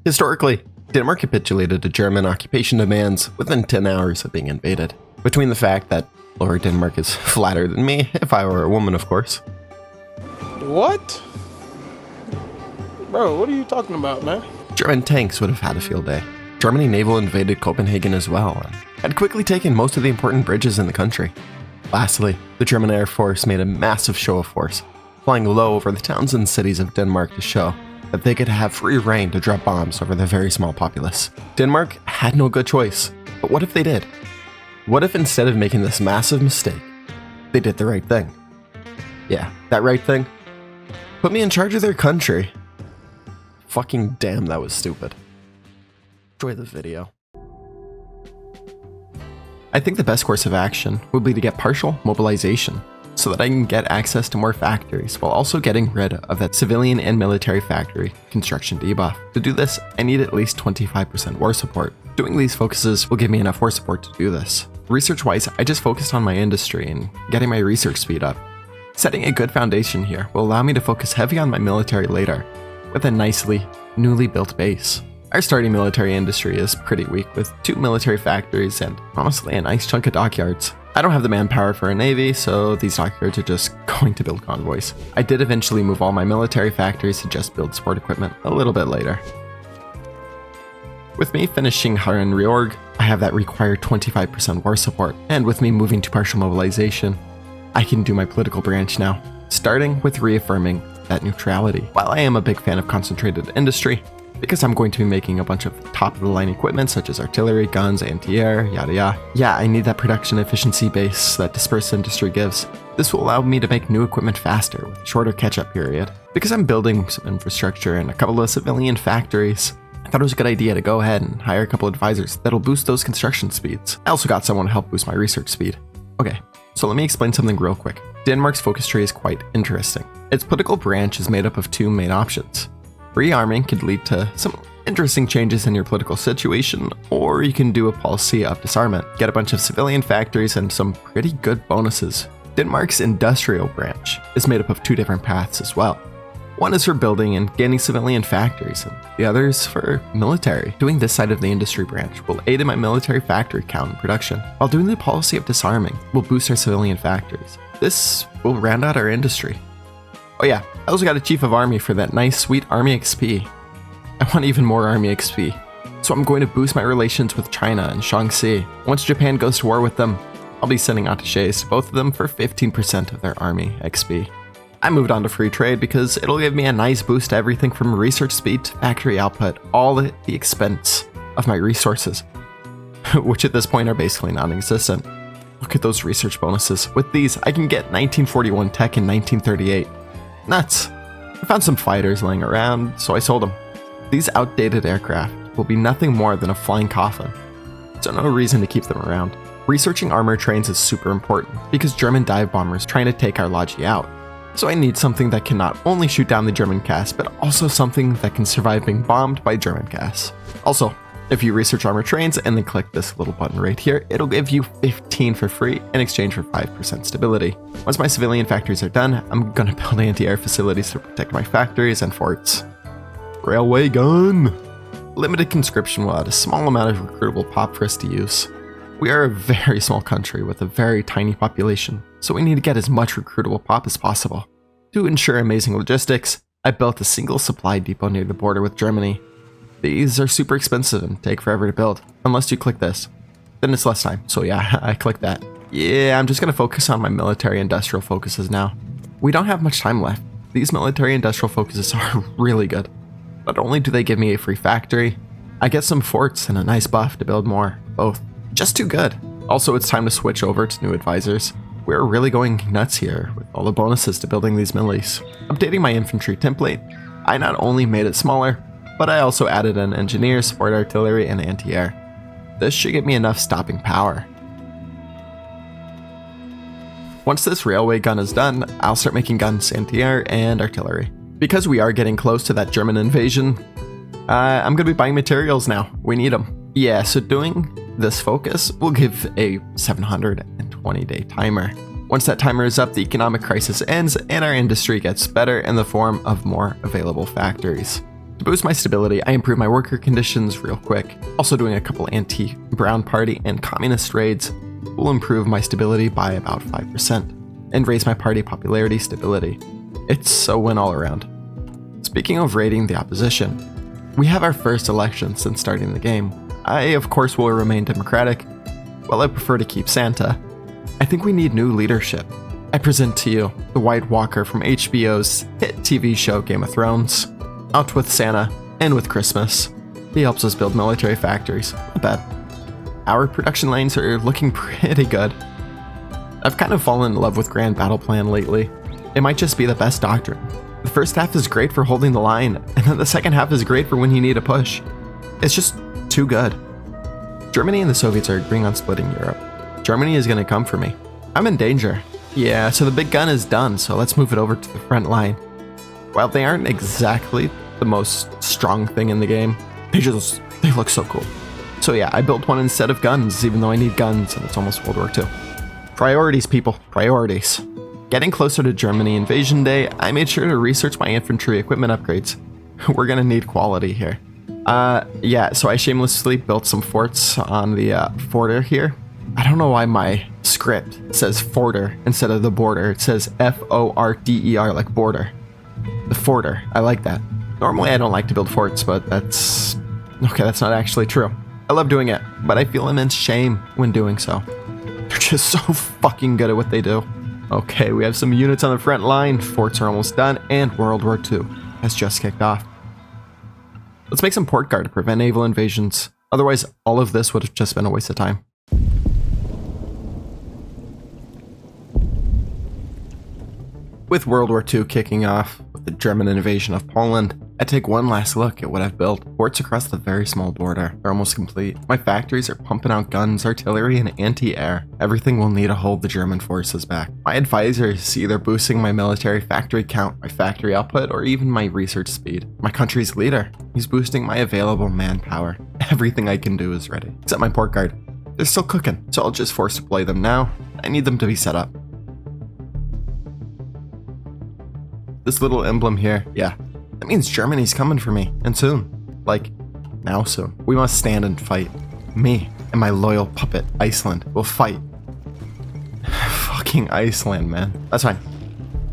Historically, Denmark capitulated to German occupation demands within 10 hours of being invaded. Between the fact that Lower Denmark is flatter than me, if I were a woman of course. What? Bro, what are you talking about, man? German tanks would have had a field day. Germany naval invaded Copenhagen as well, and had quickly taken most of the important bridges in the country. Lastly, the German Air Force made a massive show of force, flying low over the towns and cities of Denmark to show that they could have free reign to drop bombs over their very small populace. Denmark had no good choice, but what if they did? What if instead of making this massive mistake, they did the right thing? Yeah, that right thing? Put me in charge of their country. Fucking damn, that was stupid. Enjoy the video. I think the best course of action would be to get partial mobilization so that I can get access to more factories while also getting rid of that civilian and military factory construction debuff. To do this, I need at least 25% war support. Doing these focuses will give me enough war support to do this. Research-wise, I just focused on my industry and getting my research speed up. Setting a good foundation here will allow me to focus heavy on my military later, with a nicely, newly built base. Our starting military industry is pretty weak with 2 military factories and honestly a nice chunk of dockyards. I don't have the manpower for a navy, so these dockyards are just going to build convoys. I did eventually move all my military factories to just build sport equipment a little bit later. With me finishing Harren Reorg, I have that required 25% war support, and with me moving to partial mobilization, I can do my political branch now, starting with reaffirming that neutrality. While I am a big fan of concentrated industry, because I'm going to be making a bunch of top-of-the-line equipment such as artillery, guns, anti-air, yada yada. Yeah, I need that production efficiency base that dispersed industry gives. This will allow me to make new equipment faster with a shorter catch-up period. Because I'm building some infrastructure and a couple of civilian factories, I thought it was a good idea to go ahead and hire a couple advisors that'll boost those construction speeds. I also got someone to help boost my research speed. Okay, so let me explain something real quick. Denmark's focus tree is quite interesting. Its political branch is made up of 2 main options. Rearming could lead to some interesting changes in your political situation, or you can do a policy of disarmament, get a bunch of civilian factories and some pretty good bonuses. Denmark's industrial branch is made up of 2 different paths as well. One is for building and gaining civilian factories, and the other is for military. Doing this side of the industry branch will aid in my military factory count and production, while doing the policy of disarming will boost our civilian factories. This will round out our industry. Oh yeah, I also got a chief of army for that nice sweet army XP. I want even more army XP, so I'm going to boost my relations with China and Shaanxi. Once Japan goes to war with them, I'll be sending attaches to both of them for 15% of their army XP. I moved on to free trade because it'll give me a nice boost to everything from research speed to factory output, all at the expense of my resources, which at this point are basically non-existent. Look at those research bonuses. With these, I can get 1941 tech in 1938. Nuts. I found some fighters laying around, so I sold them. These outdated aircraft will be nothing more than a flying coffin, so no reason to keep them around. Researching armor trains is super important because German dive bombers trying to take our Logi out. So I need something that can not only shoot down the German cast, but also something that can survive being bombed by German casts. Also, if you research armor trains and then click this little button right here, it'll give you 15 for free in exchange for 5% stability. Once my civilian factories are done, I'm gonna build anti-air facilities to protect my factories and forts. Railway gun! Limited conscription will add a small amount of recruitable pop for us to use. We are a very small country with a very tiny population, so we need to get as much recruitable pop as possible. To ensure amazing logistics, I built a single supply depot near the border with Germany. These are super expensive and take forever to build, unless you click this. Then it's less time, so yeah, I clicked that. Yeah, I'm just gonna focus on my military industrial focuses now. We don't have much time left. These military industrial focuses are really good. Not only do they give me a free factory, I get some forts and a nice buff to build more, both. Just too good. Also, it's time to switch over to new advisors. We're really going nuts here with all the bonuses to building these millis. Updating my infantry template, I not only made it smaller, but I also added in engineer, support artillery, and anti-air. This should give me enough stopping power. Once this railway gun is done, I'll start making guns, anti-air, and artillery. Because we are getting close to that German invasion, I'm gonna be buying materials now. We need them. Yeah, so doing this focus will give a 720-day timer. Once that timer is up, the economic crisis ends and our industry gets better in the form of more available factories. To boost my stability, I improve my worker conditions real quick. Also doing a couple anti-Brown Party and communist raids will improve my stability by about 5% and raise my party popularity stability. It's a win all around. Speaking of raiding the opposition, we have our first election since starting the game. I, of course, will remain democratic. While I prefer to keep Santa, I think we need new leadership. I present to you the White Walker from HBO's hit TV show Game of Thrones. Out with Santa and with Christmas. He helps us build military factories. Not bad. Our production lanes are looking pretty good. I've kind of fallen in love with Grand Battle Plan lately. It might just be the best doctrine. The first half is great for holding the line, and then the second half is great for when you need a push. It's just too good. Germany and the Soviets are agreeing on splitting Europe. Germany is going to come for me. I'm in danger. Yeah, so the big gun is done, so let's move it over to the front line. While they aren't exactly the most strong thing in the game, they look so cool. So yeah, I built one instead of guns, even though I need guns and it's almost World War II. Priorities, people, priorities. Getting closer to Germany invasion day, I made sure to research my infantry equipment upgrades. We're gonna need quality here. Yeah, so I shamelessly built some forts on the forter here. I don't know why my script says forter instead of the border. It says F-O-R-D-E-R, like border. The forter, I like that. Normally I don't like to build forts, but that's not actually true. I love doing it, but I feel immense shame when doing so. They're just so fucking good at what they do. Okay, we have some units on the front line, forts are almost done, and World War II has just kicked off. Let's make some port guard to prevent naval invasions. Otherwise, all of this would have just been a waste of time. With World War II kicking off, with the German invasion of Poland, I take one last look at what I've built. Forts across the very small border. They're almost complete. My factories are pumping out guns, artillery, and anti-air. Everything we'll need to hold the German forces back. My advisor is either boosting my military factory count, my factory output, or even my research speed. My country's leader, he's boosting my available manpower. Everything I can do is ready. Except my port guard. They're still cooking, so I'll just force deploy them now. I need them to be set up. This little emblem here, yeah, that means Germany's coming for me, and soon. Like, now soon. We must stand and fight. Me and my loyal puppet, Iceland, will fight. Fucking Iceland, man. That's fine.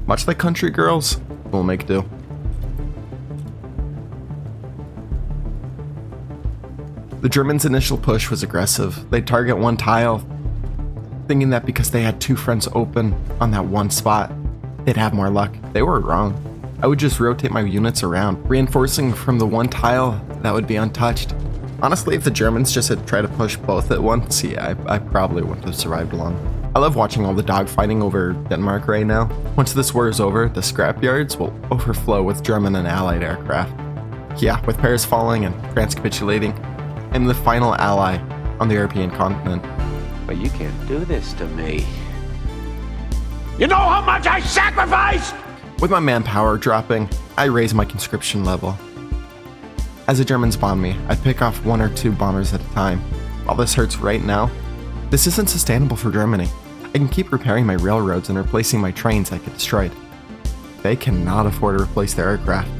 Much like country girls, we'll make do. The Germans' initial push was aggressive. They'd target one tile, thinking that because they had two fronts open on that one spot, they'd have more luck. They were wrong. I would just rotate my units around, reinforcing from the one tile that would be untouched. Honestly, if the Germans just had tried to push both at once, yeah, I probably wouldn't have survived long. I love watching all the dogfighting over Denmark right now. Once this war is over, the scrapyards will overflow with German and Allied aircraft. Yeah, with Paris falling and France capitulating, I'm the final ally on the European continent. But you can't do this to me. You know how much I sacrificed? With my manpower dropping, I raise my conscription level. As the Germans bomb me, I pick off 1 or 2 bombers at a time. While this hurts right now, this isn't sustainable for Germany. I can keep repairing my railroads and replacing my trains that get destroyed. They cannot afford to replace their aircraft.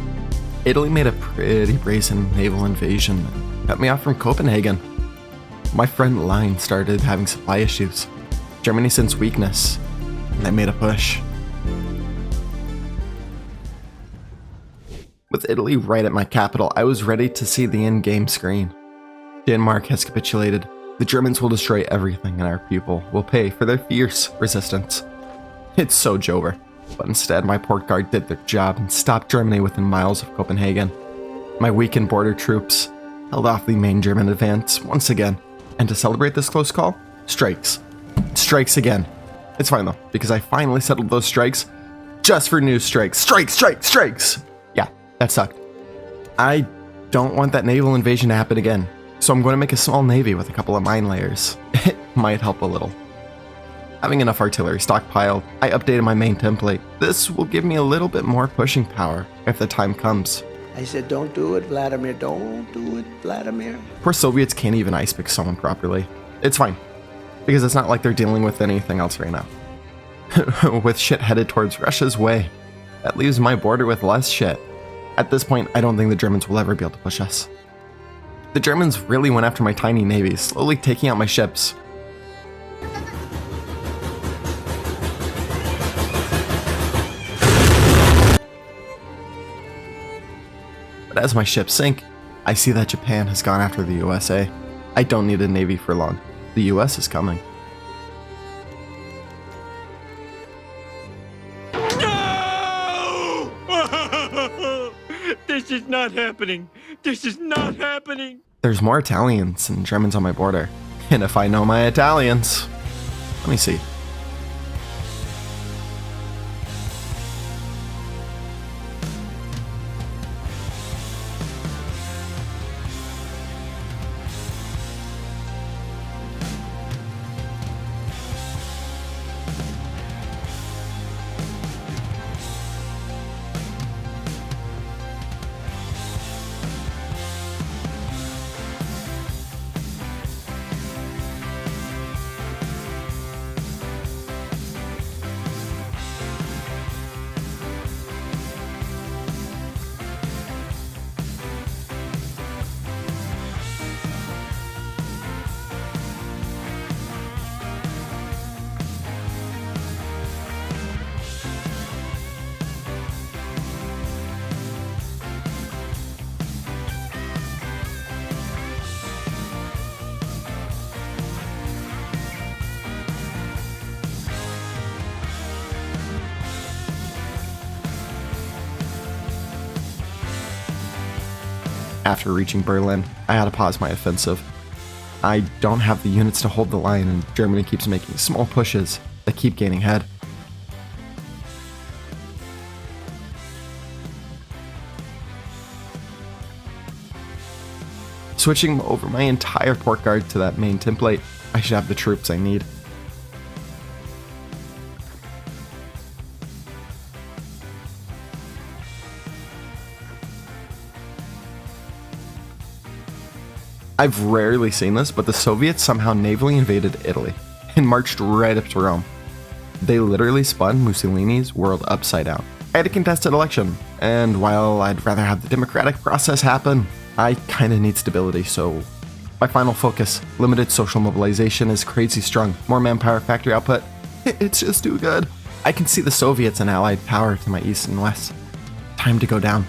Italy made a pretty brazen naval invasion and cut me off from Copenhagen. My front line started having supply issues. Germany sensed weakness, and they made a push. With Italy right at my capital, I was ready to see the in-game screen. Denmark has capitulated. The Germans will destroy everything, and our people will pay for their fierce resistance. It's so Jover. But instead, my port guard did their job and stopped Germany within miles of Copenhagen. My weakened border troops held off the main German advance once again. And to celebrate this close call, strikes. Strikes again. It's fine though, because I finally settled those strikes just for new strikes. Strikes! Yeah, that sucked. I don't want that naval invasion to happen again, so I'm going to make a small navy with a couple of mine layers. It might help a little. Having enough artillery stockpiled, I updated my main template. This will give me a little bit more pushing power if the time comes. I said, don't do it, Vladimir. Don't do it, Vladimir. Poor Soviets can't even ice pick someone properly. It's fine, because it's not like they're dealing with anything else right now. With shit headed towards Russia's way, that leaves my border with less shit. At this point, I don't think the Germans will ever be able to push us. The Germans really went after my tiny navy, slowly taking out my ships. But as my ships sink, I see that Japan has gone after the USA. I don't need a navy for long. The US is coming. No! This is not happening. This is not happening. There's more Italians and Germans on my border. And if I know my Italians... Let me see. After reaching Berlin, I had to pause my offensive. I don't have the units to hold the line, and Germany keeps making small pushes that keep gaining head. Switching over my entire port guard to that main template, I should have the troops I need. I've rarely seen this, but the Soviets somehow navally invaded Italy and marched right up to Rome. They literally spun Mussolini's world upside down. I had a contested election, and while I'd rather have the democratic process happen, I kinda need stability, so my final focus, limited social mobilization, is crazy strong, more manpower factory output, it's just too good. I can see the Soviets and allied power to my east and west. Time to go down.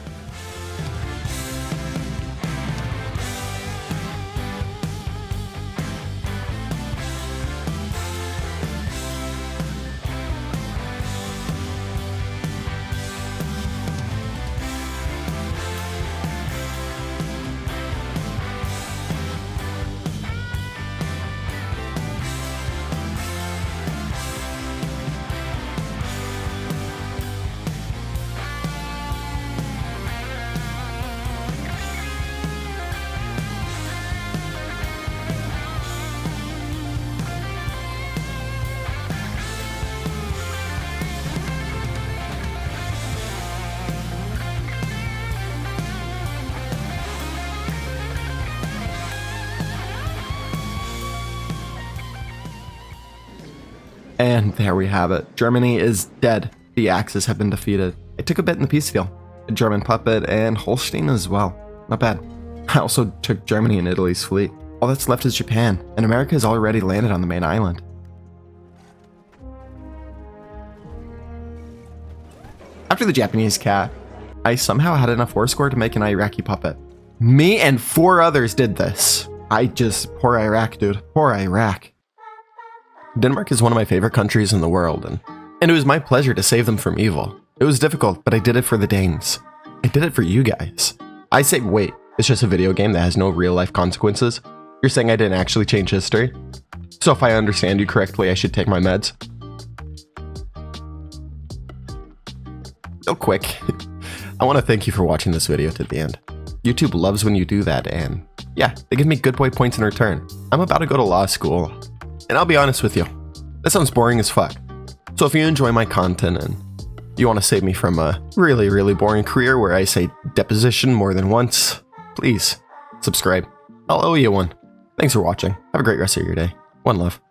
And there we have it. Germany is dead. The Axis have been defeated. I took a bit in the peace deal. A German puppet and Holstein as well. Not bad. I also took Germany and Italy's fleet. All that's left is Japan, and America has already landed on the main island. After the Japanese cat, I somehow had enough war score to make an Iraqi puppet. Me and 4 others did this. Poor Iraq, dude. Poor Iraq. Denmark is one of my favorite countries in the world, and it was my pleasure to save them from evil. It was difficult, but I did it for the Danes. I did it for you guys. I say, wait, it's just a video game that has no real-life consequences? You're saying I didn't actually change history? So if I understand you correctly, I should take my meds? Real quick, I want to thank you for watching this video to the end. YouTube loves when you do that, and yeah, they give me good boy points in return. I'm about to go to law school, and I'll be honest with you, that sounds boring as fuck. So if you enjoy my content and you want to save me from a really, really boring career where I say deposition more than once, please subscribe. I'll owe you one. Thanks for watching. Have a great rest of your day. One love.